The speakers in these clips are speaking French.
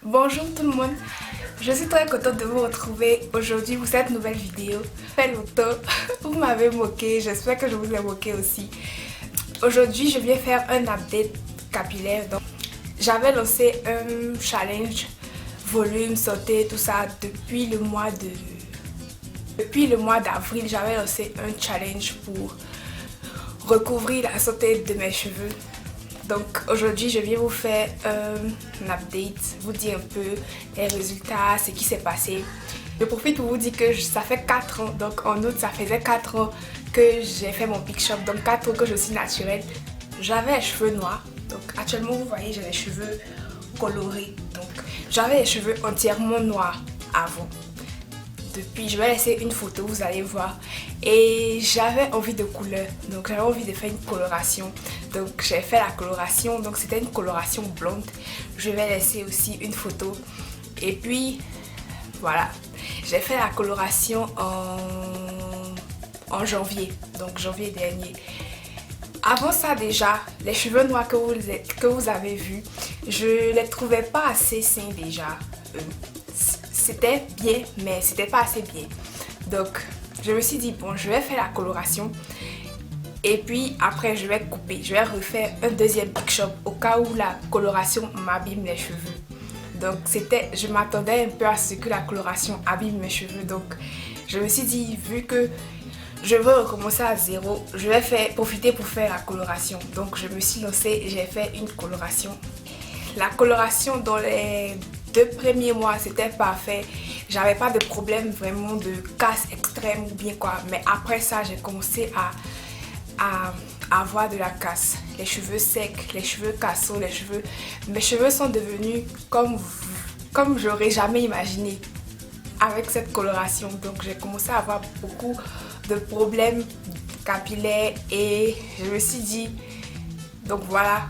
Bonjour tout le monde, je suis très contente de vous retrouver aujourd'hui pour cette nouvelle vidéo. Ça fait longtemps, vous m'avez moqué, j'espère que je vous ai moqué aussi. Aujourd'hui je viens faire un update capillaire. Donc, j'avais lancé un challenge volume, santé, tout ça depuis le mois d'avril. J'avais lancé un challenge pour recouvrir la santé de mes cheveux. Donc aujourd'hui je viens vous faire un update, vous dire un peu les résultats, ce qui s'est passé. Je profite pour vous dire que ça fait 4 ans, donc en août ça faisait 4 ans que j'ai fait mon Big Shop, donc 4 ans que je suis naturelle. J'avais les cheveux noirs, donc actuellement vous voyez j'ai les cheveux colorés, donc j'avais les cheveux entièrement noirs avant. Depuis, je vais laisser une photo, vous allez voir. Et j'avais envie de couleur, donc j'avais envie de faire une coloration. Donc j'ai fait la coloration, donc c'était une coloration blonde. Je vais laisser aussi une photo. Et puis, voilà. J'ai fait la coloration en janvier, donc janvier dernier. Avant ça déjà, les cheveux noirs que vous avez vus, je les trouvais pas assez sains déjà. C'était bien, mais c'était pas assez bien. Donc, je me suis dit, bon, je vais faire la coloration. Et puis, après, je vais couper. Je vais refaire un deuxième Big Shop au cas où la coloration m'abîme les cheveux. Donc, je m'attendais un peu à ce que la coloration abîme mes cheveux. Donc, je me suis dit, vu que je veux recommencer à zéro, je vais profiter pour faire la coloration. Donc, je me suis lancée, j'ai fait une coloration. La coloration dans les 2 premiers mois c'était parfait, j'avais pas de problème vraiment de casse extrême ou bien quoi, mais après ça j'ai commencé à avoir de la casse, les cheveux secs, les cheveux cassants, mes cheveux sont devenus comme j'aurais jamais imaginé avec cette coloration. Donc j'ai commencé à avoir beaucoup de problèmes capillaires et je me suis dit, donc voilà,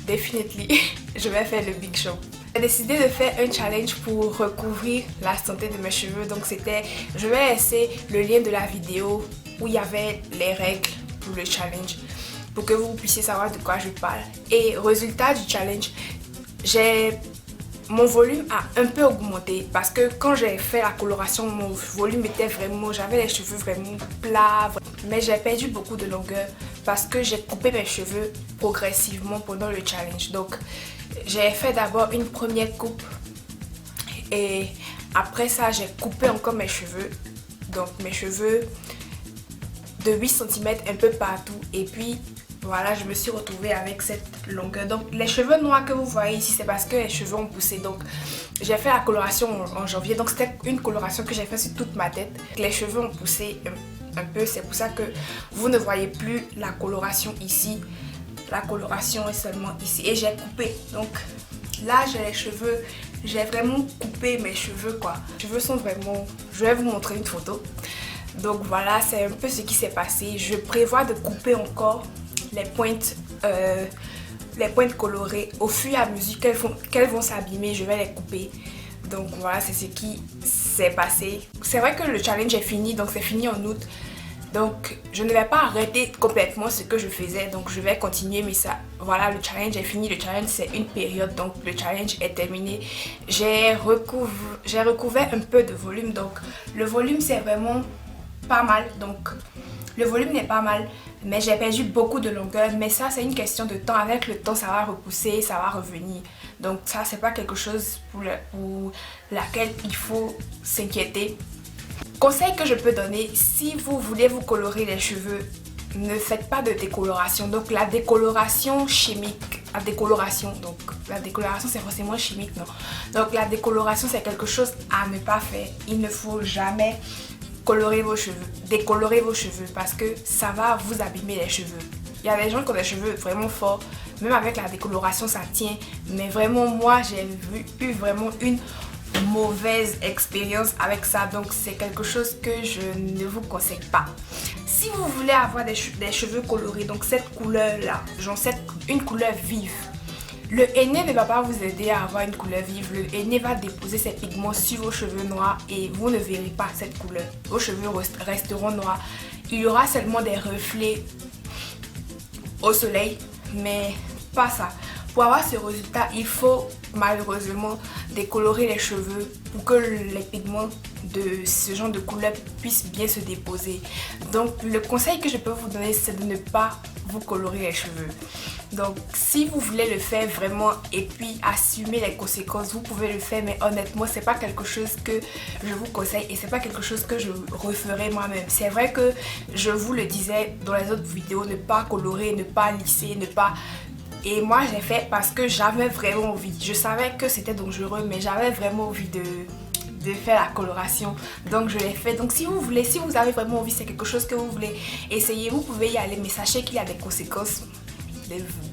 definitely je vais faire le Big Shop. J'ai décidé de faire un challenge pour recouvrir la santé de mes cheveux. Donc je vais laisser le lien de la vidéo où il y avait les règles pour le challenge pour que vous puissiez savoir de quoi je parle. Et résultat du challenge, mon volume a un peu augmenté parce que quand j'ai fait la coloration, mon volume était j'avais les cheveux vraiment plats, mais j'ai perdu beaucoup de longueur parce que j'ai coupé mes cheveux progressivement pendant le challenge. Donc j'ai fait d'abord une première coupe et après ça j'ai coupé encore mes cheveux, donc mes cheveux de 8 cm un peu partout, et puis voilà, je me suis retrouvée avec cette longueur. Donc les cheveux noirs que vous voyez ici, c'est parce que les cheveux ont poussé. Donc j'ai fait la coloration en janvier, donc c'était une coloration que j'ai fait sur toute ma tête. Les cheveux ont poussé un peu, c'est pour ça que vous ne voyez plus la coloration ici. La coloration est seulement ici et j'ai coupé. Donc là j'ai les cheveux, j'ai vraiment coupé mes cheveux quoi. Les cheveux sont vraiment, je vais vous montrer une photo. Donc voilà, c'est un peu ce qui s'est passé. Je prévois de couper encore les pointes colorées au fur et à mesure qu'elles vont s'abîmer. Je vais les couper. Donc voilà, c'est ce qui s'est passé. C'est vrai que le challenge est fini, donc c'est fini en août. Donc je ne vais pas arrêter complètement ce que je faisais, donc je vais continuer, mais ça, voilà, le challenge est fini. Le challenge c'est une période, donc le challenge est terminé. J'ai recouvert un peu de volume, donc le volume c'est vraiment pas mal. Donc le volume n'est pas mal, mais j'ai perdu beaucoup de longueur, mais ça c'est une question de temps. Avec le temps ça va repousser, ça va revenir. Donc ça c'est pas quelque chose pour laquelle il faut s'inquiéter. Conseil que je peux donner, si vous voulez vous colorer les cheveux, ne faites pas de décoloration. Donc la décoloration chimique, la décoloration c'est forcément chimique, non. Donc la décoloration c'est quelque chose à ne pas faire. Il ne faut jamais colorer vos cheveux, décolorer vos cheveux, parce que ça va vous abîmer les cheveux. Il y a des gens qui ont des cheveux vraiment forts, même avec la décoloration ça tient, mais vraiment moi j'ai eu vraiment une mauvaise expérience avec ça, donc c'est quelque chose que je ne vous conseille pas. Si vous voulez avoir des cheveux colorés, donc cette couleur là, genre une couleur vive, le henné ne va pas vous aider à avoir une couleur vive. Le henné va déposer ses pigments sur vos cheveux noirs et vous ne verrez pas cette couleur. Vos cheveux resteront noirs. Il y aura seulement des reflets au soleil, mais pas ça. Pour avoir ce résultat, il faut malheureusement décolorer les cheveux pour que les pigments de ce genre de couleur puissent bien se déposer. Donc le conseil que je peux vous donner, c'est de ne pas vous colorer les cheveux. Donc si vous voulez le faire vraiment et puis assumer les conséquences, vous pouvez le faire, mais honnêtement c'est pas quelque chose que je vous conseille et c'est pas quelque chose que je referai moi-même. C'est vrai que je vous le disais dans les autres vidéos, ne pas colorer, ne pas lisser, ne pas... Et moi j'ai fait parce que j'avais vraiment envie. Je savais que c'était dangereux, mais j'avais vraiment envie de faire la coloration, donc je l'ai fait. Donc si vous voulez, si vous avez vraiment envie, c'est quelque chose que vous voulez essayer, vous pouvez y aller, mais sachez qu'il y a des conséquences,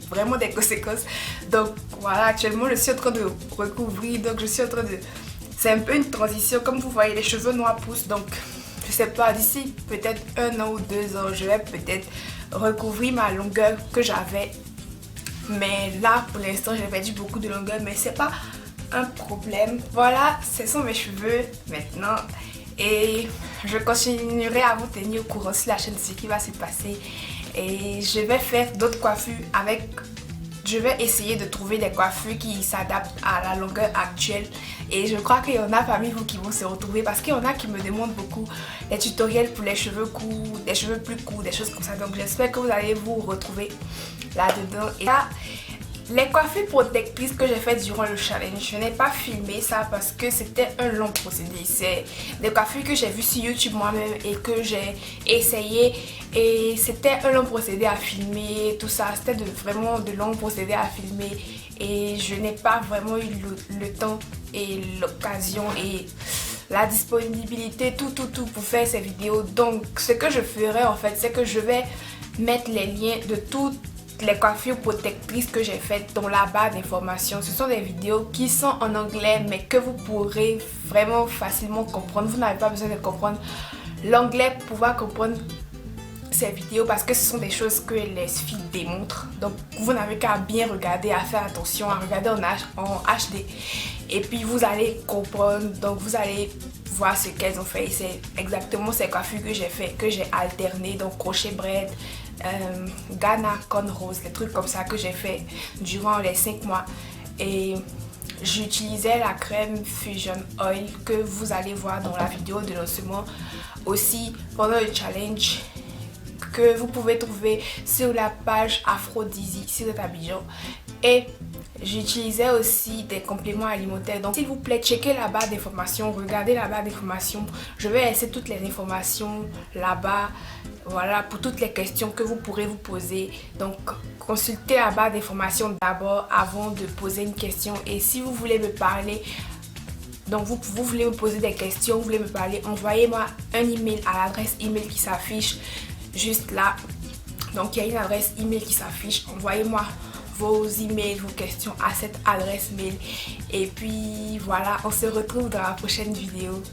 vraiment des conséquences. Donc voilà, actuellement je suis en train de recouvrir, donc je suis en train de... C'est un peu une transition, comme vous voyez les cheveux noirs poussent, donc je sais pas, d'ici peut-être 1 an ou 2 ans, je vais peut-être recouvrir ma longueur que j'avais. Mais là pour l'instant j'ai perdu beaucoup de longueur, mais c'est pas un problème. Voilà, ce sont mes cheveux maintenant et je continuerai à vous tenir au courant sur la chaîne de ce qui va se passer. Et je vais faire d'autres coiffures avec... Je vais essayer de trouver des coiffures qui s'adaptent à la longueur actuelle. Et je crois qu'il y en a parmi vous qui vont se retrouver parce qu'il y en a qui me demandent beaucoup les tutoriels pour les cheveux courts, des cheveux plus courts, des choses comme ça. Donc j'espère que vous allez vous retrouver là-dedans. Et là, les coiffures protectrices que j'ai faites durant le challenge, je n'ai pas filmé ça parce que c'était un long procédé. C'est des coiffures que j'ai vues sur YouTube moi-même et que j'ai essayé. Et c'était un long procédé à filmer, tout ça. C'était vraiment de longs procédés à filmer. Et je n'ai pas vraiment eu le temps et l'occasion et la disponibilité, tout pour faire ces vidéos. Donc ce que je ferai en fait, c'est que je vais mettre les liens de toutes les coiffures protectrices que j'ai faites dans la barre d'informations. Ce sont des vidéos qui sont en anglais mais que vous pourrez vraiment facilement comprendre. Vous n'avez pas besoin de comprendre l'anglais pour pouvoir comprendre ces vidéos parce que ce sont des choses que les filles démontrent. Donc vous n'avez qu'à bien regarder, à faire attention, à regarder en HD et puis vous allez comprendre. Donc vous allez voir ce qu'elles ont fait. C'est exactement ces coiffures que j'ai fait, que j'ai alterné. Donc crochet braid, Ghana, cornrows, les trucs comme ça que j'ai fait durant les 5 mois. Et j'utilisais la crème Fusion Oil que vous allez voir dans la vidéo de lancement aussi pendant le challenge, que vous pouvez trouver sur la page Aphrodisi si vous êtes à Abidjan. Et j'utilisais aussi des compléments alimentaires. Donc s'il vous plaît, checkez la barre d'informations, regardez la barre d'informations. Je vais laisser toutes les informations là-bas. Voilà, pour toutes les questions que vous pourrez vous poser. Donc consultez la barre d'informations d'abord avant de poser une question. Et si vous voulez me parler, donc vous voulez me poser des questions, vous voulez me parler, envoyez-moi un email à l'adresse email qui s'affiche juste là. Donc il y a une adresse email qui s'affiche, envoyez-moi vos emails, vos questions à cette adresse mail. Et puis voilà, on se retrouve dans la prochaine vidéo.